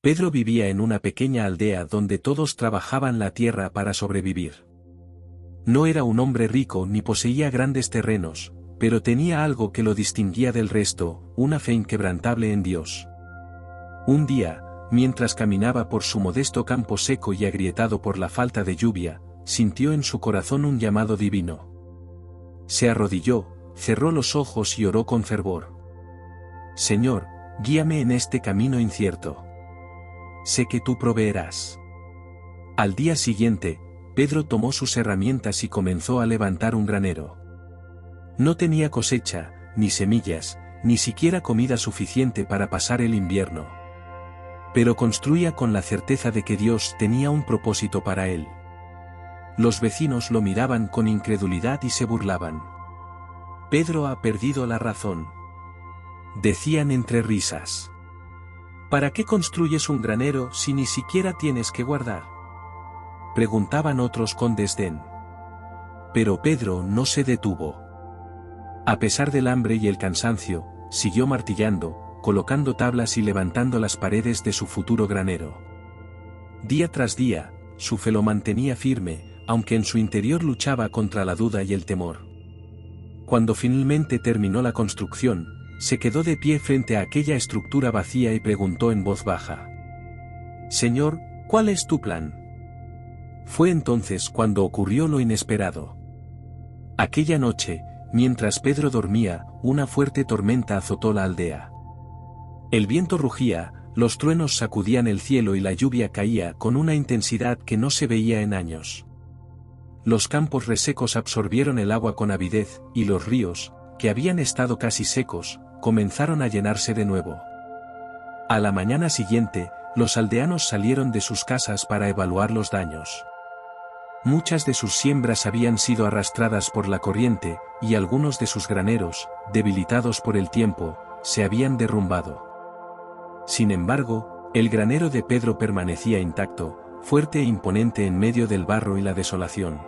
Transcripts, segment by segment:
Pedro vivía en una pequeña aldea donde todos trabajaban la tierra para sobrevivir. No era un hombre rico ni poseía grandes terrenos, pero tenía algo que lo distinguía del resto, una fe inquebrantable en Dios. Un día, mientras caminaba por su modesto campo seco y agrietado por la falta de lluvia, sintió en su corazón un llamado divino. Se arrodilló, cerró los ojos y oró con fervor. Señor, guíame en este camino incierto. Sé que tú proveerás. Al día siguiente, Pedro tomó sus herramientas y comenzó a levantar un granero. No tenía cosecha, ni semillas, ni siquiera comida suficiente para pasar el invierno. Pero construía con la certeza de que Dios tenía un propósito para él. Los vecinos lo miraban con incredulidad y se burlaban. Pedro ha perdido la razón. Decían entre risas. ¿Para qué construyes un granero si ni siquiera tienes que guardar? Preguntaban otros con desdén. Pero Pedro no se detuvo. A pesar del hambre y el cansancio, siguió martillando, colocando tablas y levantando las paredes de su futuro granero. Día tras día, su fe lo mantenía firme, aunque en su interior luchaba contra la duda y el temor. Cuando finalmente terminó la construcción, se quedó de pie frente a aquella estructura vacía y preguntó en voz baja: Señor, ¿cuál es tu plan? Fue entonces cuando ocurrió lo inesperado. Aquella noche, mientras Pedro dormía, una fuerte tormenta azotó la aldea. El viento rugía, los truenos sacudían el cielo y la lluvia caía con una intensidad que no se veía en años. Los campos resecos absorbieron el agua con avidez, y los ríos, que habían estado casi secos, comenzaron a llenarse de nuevo. A la mañana siguiente, los aldeanos salieron de sus casas para evaluar los daños. Muchas de sus siembras habían sido arrastradas por la corriente, y algunos de sus graneros, debilitados por el tiempo, se habían derrumbado. Sin embargo, el granero de Pedro permanecía intacto, fuerte e imponente en medio del barro y la desolación.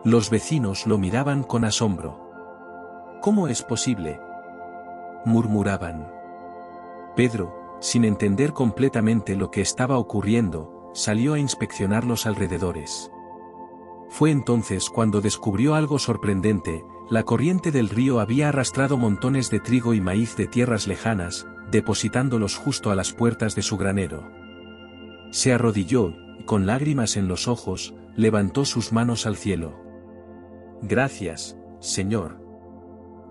Los vecinos lo miraban con asombro. ¿Cómo es posible?, murmuraban. Pedro, sin entender completamente lo que estaba ocurriendo, salió a inspeccionar los alrededores. Fue entonces cuando descubrió algo sorprendente: la corriente del río había arrastrado montones de trigo y maíz de tierras lejanas, depositándolos justo a las puertas de su granero. Se arrodilló, y con lágrimas en los ojos, levantó sus manos al cielo. Gracias, Señor.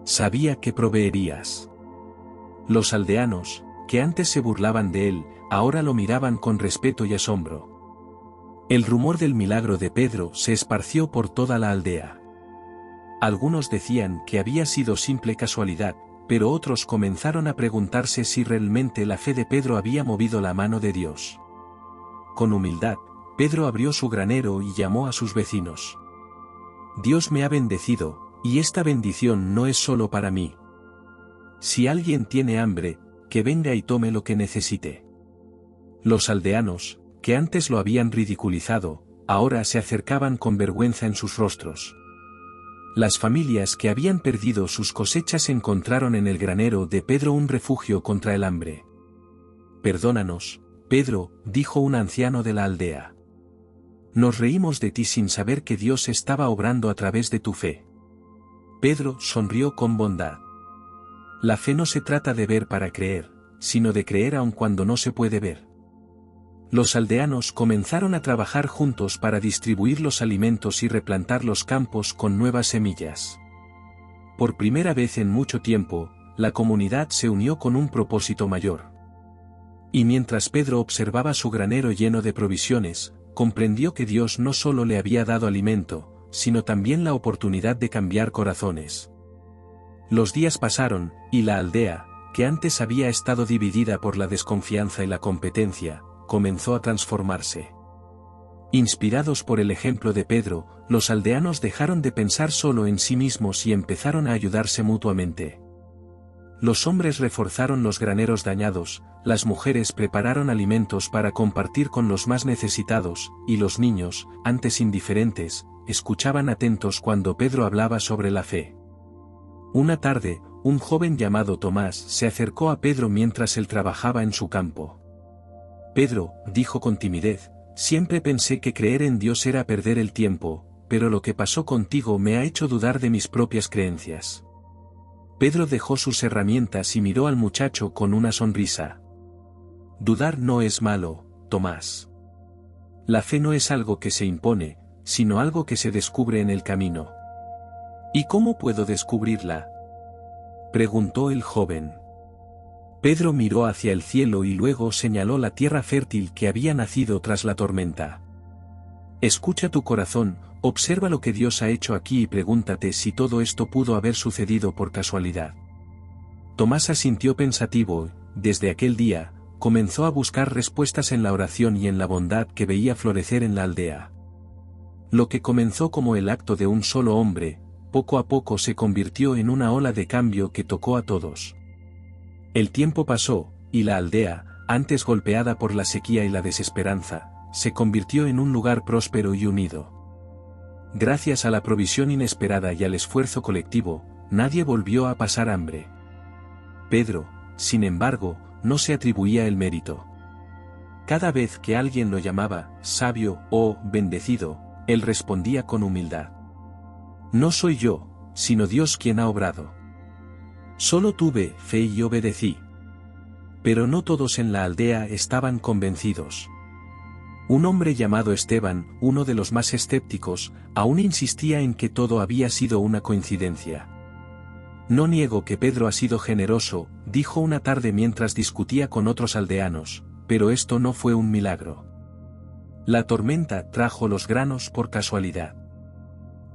Sabía que proveerías. Los aldeanos, que antes se burlaban de él, ahora lo miraban con respeto y asombro. El rumor del milagro de Pedro se esparció por toda la aldea. Algunos decían que había sido simple casualidad, pero otros comenzaron a preguntarse si realmente la fe de Pedro había movido la mano de Dios. Con humildad, Pedro abrió su granero y llamó a sus vecinos. Dios me ha bendecido, y esta bendición no es solo para mí. Si alguien tiene hambre, que venga y tome lo que necesite. Los aldeanos, que antes lo habían ridiculizado, ahora se acercaban con vergüenza en sus rostros. Las familias que habían perdido sus cosechas encontraron en el granero de Pedro un refugio contra el hambre. Perdónanos, Pedro, dijo un anciano de la aldea. Nos reímos de ti sin saber que Dios estaba obrando a través de tu fe. Pedro sonrió con bondad. La fe no se trata de ver para creer, sino de creer aun cuando no se puede ver. Los aldeanos comenzaron a trabajar juntos para distribuir los alimentos y replantar los campos con nuevas semillas. Por primera vez en mucho tiempo, la comunidad se unió con un propósito mayor. Y mientras Pedro observaba su granero lleno de provisiones, comprendió que Dios no solo le había dado alimento, sino también la oportunidad de cambiar corazones. Los días pasaron, y la aldea, que antes había estado dividida por la desconfianza y la competencia, comenzó a transformarse. Inspirados por el ejemplo de Pedro, los aldeanos dejaron de pensar solo en sí mismos y empezaron a ayudarse mutuamente. Los hombres reforzaron los graneros dañados, las mujeres prepararon alimentos para compartir con los más necesitados, y los niños, antes indiferentes, escuchaban atentos cuando Pedro hablaba sobre la fe. Una tarde, un joven llamado Tomás se acercó a Pedro mientras él trabajaba en su campo. Pedro, dijo con timidez, siempre pensé que creer en Dios era perder el tiempo, pero lo que pasó contigo me ha hecho dudar de mis propias creencias. Pedro dejó sus herramientas y miró al muchacho con una sonrisa. Dudar no es malo, Tomás. La fe no es algo que se impone, sino algo que se descubre en el camino. ¿Y cómo puedo descubrirla?, preguntó el joven. Pedro miró hacia el cielo y luego señaló la tierra fértil que había nacido tras la tormenta. Escucha tu corazón, observa lo que Dios ha hecho aquí y pregúntate si todo esto pudo haber sucedido por casualidad. Tomás asintió pensativo, desde aquel día, comenzó a buscar respuestas en la oración y en la bondad que veía florecer en la aldea. Lo que comenzó como el acto de un solo hombre, poco a poco se convirtió en una ola de cambio que tocó a todos. El tiempo pasó, y la aldea, antes golpeada por la sequía y la desesperanza, se convirtió en un lugar próspero y unido. Gracias a la provisión inesperada y al esfuerzo colectivo, nadie volvió a pasar hambre. Pedro, sin embargo, no se atribuía el mérito. Cada vez que alguien lo llamaba sabio o bendecido, él respondía con humildad: no soy yo, sino Dios quien ha obrado. Solo tuve fe y obedecí. Pero no todos en la aldea estaban convencidos. Un hombre llamado Esteban, uno de los más escépticos, aún insistía en que todo había sido una coincidencia. No niego que Pedro ha sido generoso, dijo una tarde mientras discutía con otros aldeanos, pero esto no fue un milagro. La tormenta trajo los granos por casualidad.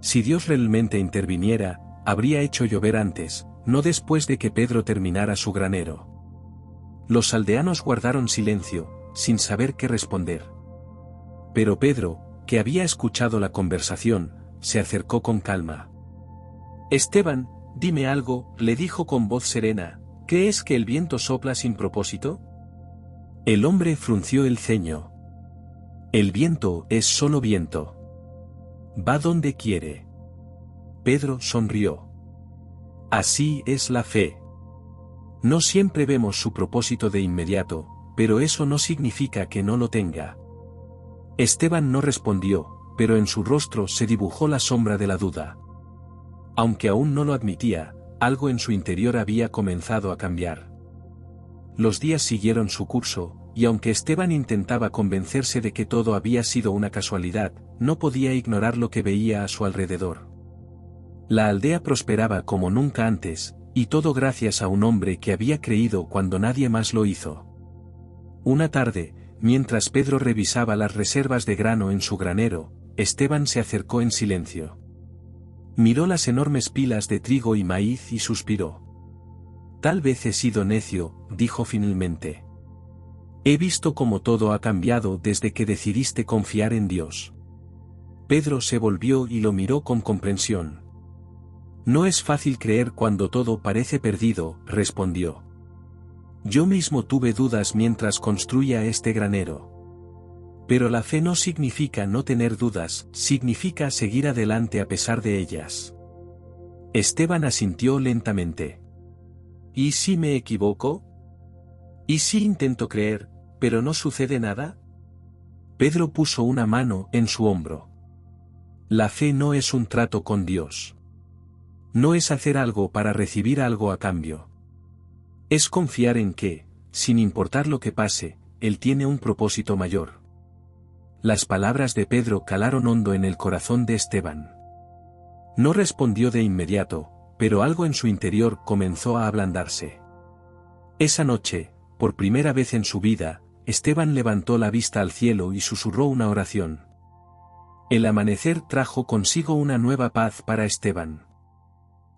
Si Dios realmente interviniera, habría hecho llover antes, no después de que Pedro terminara su granero. Los aldeanos guardaron silencio, sin saber qué responder. Pero Pedro, que había escuchado la conversación, se acercó con calma. Esteban, dime algo, le dijo con voz serena, ¿crees que el viento sopla sin propósito? El hombre frunció el ceño. El viento es solo viento. Va donde quiere. Pedro sonrió. Así es la fe. No siempre vemos su propósito de inmediato, pero eso no significa que no lo tenga. Esteban no respondió, pero en su rostro se dibujó la sombra de la duda. Aunque aún no lo admitía, algo en su interior había comenzado a cambiar. Los días siguieron su curso, y aunque Esteban intentaba convencerse de que todo había sido una casualidad, no podía ignorar lo que veía a su alrededor. La aldea prosperaba como nunca antes, y todo gracias a un hombre que había creído cuando nadie más lo hizo. Una tarde, mientras Pedro revisaba las reservas de grano en su granero, Esteban se acercó en silencio. Miró las enormes pilas de trigo y maíz y suspiró. Tal vez he sido necio, dijo finalmente. He visto cómo todo ha cambiado desde que decidiste confiar en Dios. Pedro se volvió y lo miró con comprensión. No es fácil creer cuando todo parece perdido, respondió. Yo mismo tuve dudas mientras construía este granero. Pero la fe no significa no tener dudas, significa seguir adelante a pesar de ellas. Esteban asintió lentamente. ¿Y si me equivoco? ¿Y si intento creer, pero no sucede nada? Pedro puso una mano en su hombro. La fe no es un trato con Dios. No es hacer algo para recibir algo a cambio. Es confiar en que, sin importar lo que pase, Él tiene un propósito mayor. Las palabras de Pedro calaron hondo en el corazón de Esteban. No respondió de inmediato, pero algo en su interior comenzó a ablandarse. Esa noche, por primera vez en su vida, Esteban levantó la vista al cielo y susurró una oración. El amanecer trajo consigo una nueva paz para Esteban.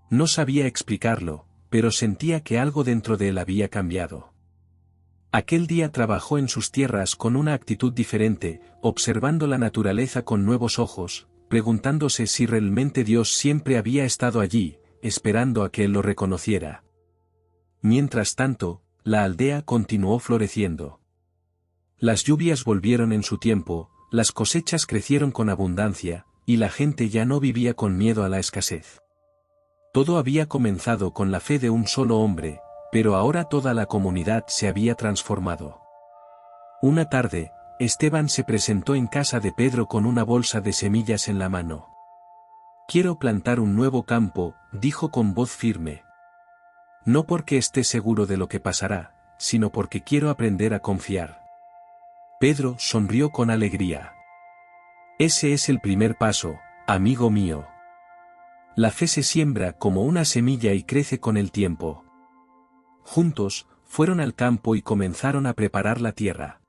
No sabía explicarlo, pero sentía que algo dentro de él había cambiado. Aquel día trabajó en sus tierras con una actitud diferente, observando la naturaleza con nuevos ojos, preguntándose si realmente Dios siempre había estado allí, esperando a que él lo reconociera. Mientras tanto, la aldea continuó floreciendo. Las lluvias volvieron en su tiempo, las cosechas crecieron con abundancia, y la gente ya no vivía con miedo a la escasez. Todo había comenzado con la fe de un solo hombre, pero ahora toda la comunidad se había transformado. Una tarde, Esteban se presentó en casa de Pedro con una bolsa de semillas en la mano. «Quiero plantar un nuevo campo», dijo con voz firme. «No porque esté seguro de lo que pasará, sino porque quiero aprender a confiar». Pedro sonrió con alegría. «Ese es el primer paso, amigo mío. La fe se siembra como una semilla y crece con el tiempo». Juntos, fueron al campo y comenzaron a preparar la tierra.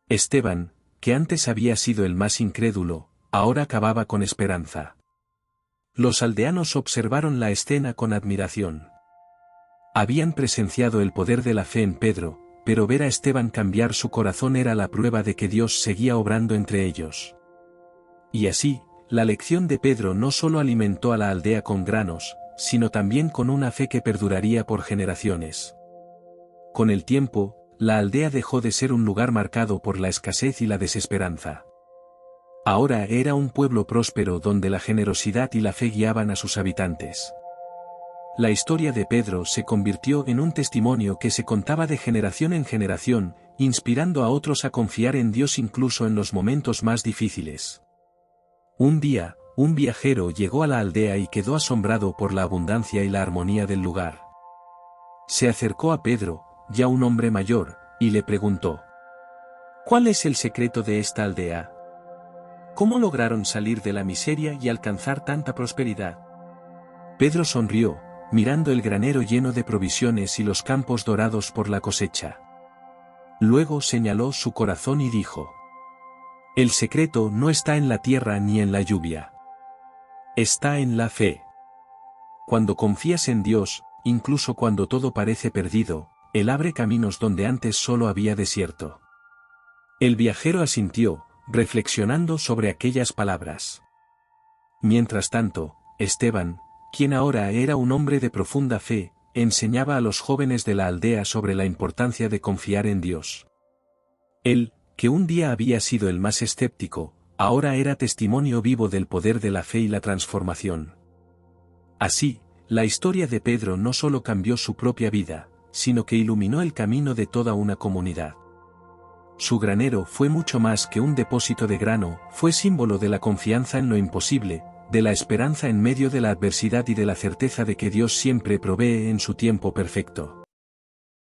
Esteban, que antes había sido el más incrédulo, ahora cavaba con esperanza. Los aldeanos observaron la escena con admiración. Habían presenciado el poder de la fe en Pedro, pero ver a Esteban cambiar su corazón era la prueba de que Dios seguía obrando entre ellos. Y así, la lección de Pedro no solo alimentó a la aldea con granos, sino también con una fe que perduraría por generaciones. Con el tiempo, la aldea dejó de ser un lugar marcado por la escasez y la desesperanza. Ahora era un pueblo próspero donde la generosidad y la fe guiaban a sus habitantes. La historia de Pedro se convirtió en un testimonio que se contaba de generación en generación, inspirando a otros a confiar en Dios incluso en los momentos más difíciles. Un día, un viajero llegó a la aldea y quedó asombrado por la abundancia y la armonía del lugar. Se acercó a Pedro, ya un hombre mayor, y le preguntó: «¿Cuál es el secreto de esta aldea? ¿Cómo lograron salir de la miseria y alcanzar tanta prosperidad?» Pedro sonrió, mirando el granero lleno de provisiones y los campos dorados por la cosecha. Luego señaló su corazón y dijo: «El secreto no está en la tierra ni en la lluvia. Está en la fe. Cuando confías en Dios, incluso cuando todo parece perdido, Él abre caminos donde antes solo había desierto». El viajero asintió, reflexionando sobre aquellas palabras. Mientras tanto, Esteban, quien ahora era un hombre de profunda fe, enseñaba a los jóvenes de la aldea sobre la importancia de confiar en Dios. Él, que un día había sido el más escéptico, ahora era testimonio vivo del poder de la fe y la transformación. Así, la historia de Pedro no solo cambió su propia vida, sino que iluminó el camino de toda una comunidad. Su granero fue mucho más que un depósito de grano, fue símbolo de la confianza en lo imposible, de la esperanza en medio de la adversidad y de la certeza de que Dios siempre provee en su tiempo perfecto.